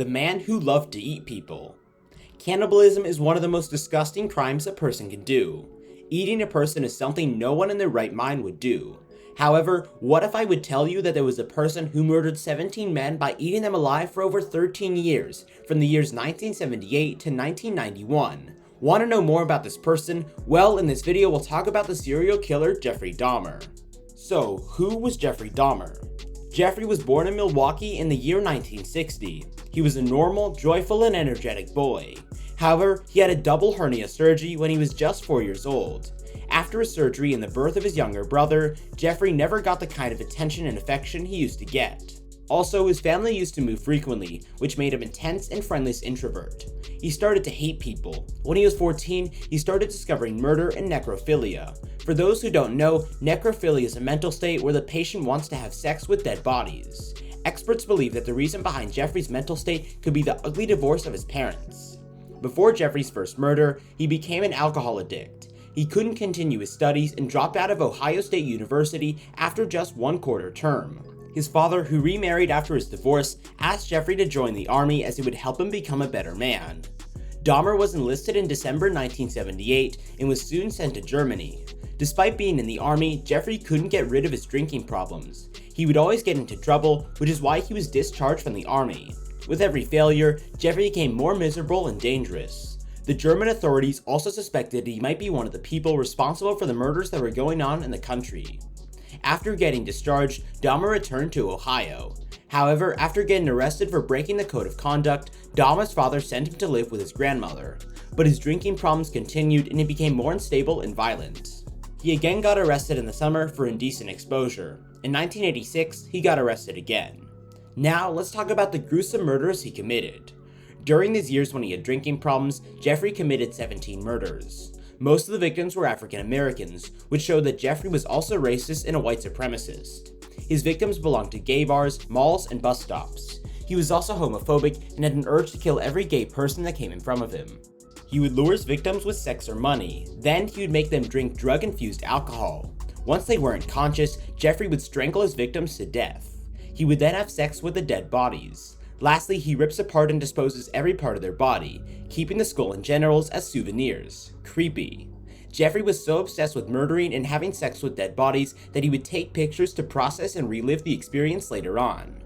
The man who loved to eat people. Cannibalism is one of the most disgusting crimes a person can do. Eating a person is something no one in their right mind would do. However, what if I would tell you that there was a person who murdered 17 men by eating them alive for over 13 years, from the years 1978 to 1991? Want to know more about this person? Well, in this video we'll talk about the serial killer Jeffrey Dahmer. So, who was Jeffrey Dahmer? Jeffrey was born in Milwaukee in the year 1960. He was a normal, joyful, and energetic boy. However, he had a double hernia surgery when he was just 4 years old. After his surgery and the birth of his younger brother, Jeffrey never got the kind of attention and affection he used to get. Also, his family used to move frequently, which made him a tense and friendless introvert. He started to hate people. When he was 14, he started discovering murder and necrophilia. For those who don't know, necrophilia is a mental state where the patient wants to have sex with dead bodies. Experts believe that the reason behind Jeffrey's mental state could be the ugly divorce of his parents. Before Jeffrey's first murder, he became an alcohol addict. He couldn't continue his studies and dropped out of Ohio State University after just one quarter term. His father, who remarried after his divorce, asked Jeffrey to join the army as it would help him become a better man. Dahmer was enlisted in December 1978 and was soon sent to Germany. Despite being in the army, Jeffrey couldn't get rid of his drinking problems. He would always get into trouble, which is why he was discharged from the army. With every failure, Jeffrey became more miserable and dangerous. The German authorities also suspected he might be one of the people responsible for the murders that were going on in the country. After getting discharged, Dahmer returned to Ohio. However, after getting arrested for breaking the code of conduct, Dahmer's father sent him to live with his grandmother. But his drinking problems continued and he became more unstable and violent. He again got arrested in the summer for indecent exposure. In 1986, he got arrested again. Now, let's talk about the gruesome murders he committed. During these years when he had drinking problems, Jeffrey committed 17 murders. Most of the victims were African Americans, which showed that Jeffrey was also racist and a white supremacist. His victims belonged to gay bars, malls, and bus stops. He was also homophobic and had an urge to kill every gay person that came in front of him. He would lure his victims with sex or money. Then he would make them drink drug-infused alcohol. Once they weren't conscious, Jeffrey would strangle his victims to death. He would then have sex with the dead bodies. Lastly, he rips apart and disposes every part of their body, keeping the skull and genitals as souvenirs. Creepy. Jeffrey was so obsessed with murdering and having sex with dead bodies that he would take pictures to process and relive the experience later on.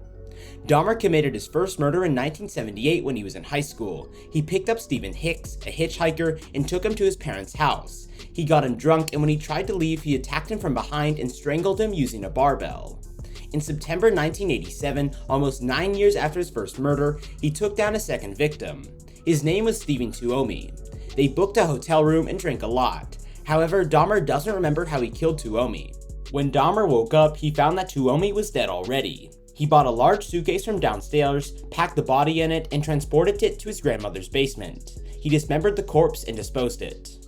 Dahmer committed his first murder in 1978 when he was in high school. He picked up Stephen Hicks, a hitchhiker, and took him to his parents' house. He got him drunk, and when he tried to leave, he attacked him from behind and strangled him using a barbell. In September 1987, almost 9 years after his first murder, he took down a second victim. His name was Stephen Tuomi. They booked a hotel room and drank a lot. However, Dahmer doesn't remember how he killed Tuomi. When Dahmer woke up, he found that Tuomi was dead already. He bought a large suitcase from downstairs, packed the body in it, and transported it to his grandmother's basement. He dismembered the corpse and disposed it.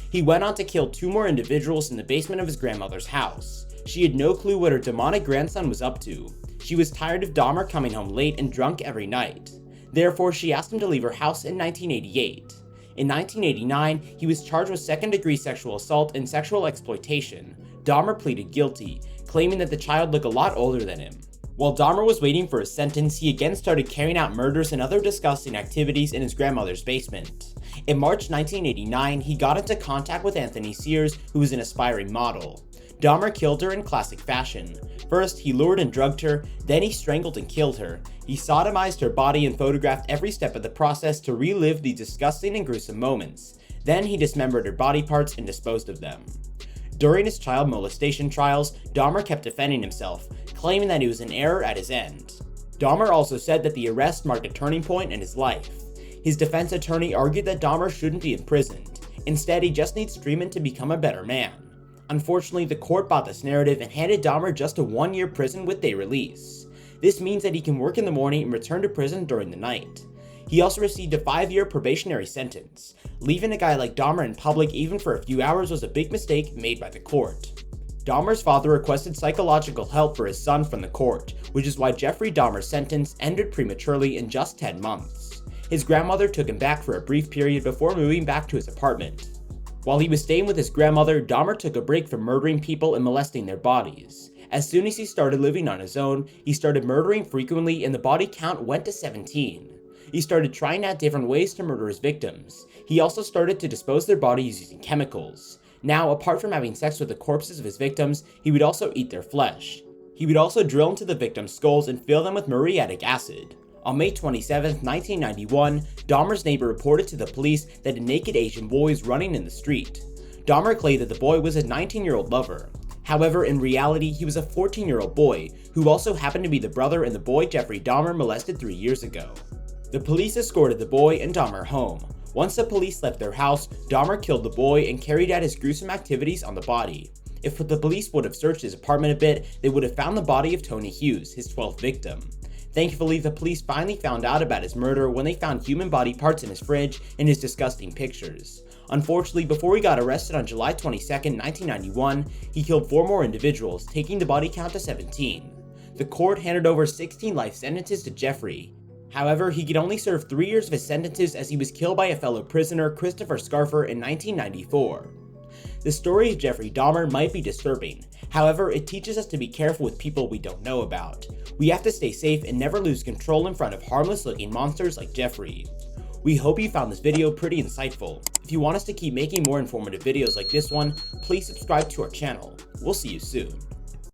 He went on to kill 2 more individuals in the basement of his grandmother's house. She had no clue what her demonic grandson was up to. She was tired of Dahmer coming home late and drunk every night. Therefore, she asked him to leave her house in 1988. In 1989, he was charged with second-degree sexual assault and sexual exploitation. Dahmer pleaded guilty, claiming that the child looked a lot older than him. While Dahmer was waiting for his sentence, he again started carrying out murders and other disgusting activities in his grandmother's basement. In March 1989, he got into contact with Anthony Sears, who was an aspiring model. Dahmer killed her in classic fashion. First, he lured and drugged her, then he strangled and killed her. He sodomized her body and photographed every step of the process to relive these disgusting and gruesome moments. Then he dismembered her body parts and disposed of them. During his child molestation trials, Dahmer kept defending himself, claiming that he was in error at his end. Dahmer also said that the arrest marked a turning point in his life. His defense attorney argued that Dahmer shouldn't be imprisoned. Instead, he just needs treatment to become a better man. Unfortunately, the court bought this narrative and handed Dahmer just a 1-year prison with day release. This means that he can work in the morning and return to prison during the night. He also received a 5-year probationary sentence. Leaving a guy like Dahmer in public even for a few hours was a big mistake made by the court. Dahmer's father requested psychological help for his son from the court, which is why Jeffrey Dahmer's sentence ended prematurely in just 10 months. His grandmother took him back for a brief period before moving back to his apartment. While he was staying with his grandmother, Dahmer took a break from murdering people and molesting their bodies. As soon as he started living on his own, he started murdering frequently and the body count went to 17. He started trying out different ways to murder his victims. He also started to dispose their bodies using chemicals. Now, apart from having sex with the corpses of his victims, he would also eat their flesh. He would also drill into the victims' skulls and fill them with muriatic acid. On May 27, 1991, Dahmer's neighbor reported to the police that a naked Asian boy was running in the street. Dahmer claimed that the boy was his 19-year-old lover. However, in reality, he was a 14-year-old boy, who also happened to be the brother and the boy Jeffrey Dahmer molested 3 years ago. The police escorted the boy and Dahmer home. Once the police left their house, Dahmer killed the boy and carried out his gruesome activities on the body. If the police would have searched his apartment a bit, they would have found the body of Tony Hughes, his 12th victim. Thankfully, the police finally found out about his murder when they found human body parts in his fridge and his disgusting pictures. Unfortunately, before he got arrested on July 22, 1991, he killed 4 more individuals, taking the body count to 17. The court handed over 16 life sentences to Jeffrey. However, he could only serve 3 years of his sentences as he was killed by a fellow prisoner, Christopher Scarfer, in 1994. The story of Jeffrey Dahmer might be disturbing. However, it teaches us to be careful with people we don't know about. We have to stay safe and never lose control in front of harmless-looking monsters like Jeffrey. We hope you found this video pretty insightful. If you want us to keep making more informative videos like this one, please subscribe to our channel. We'll see you soon.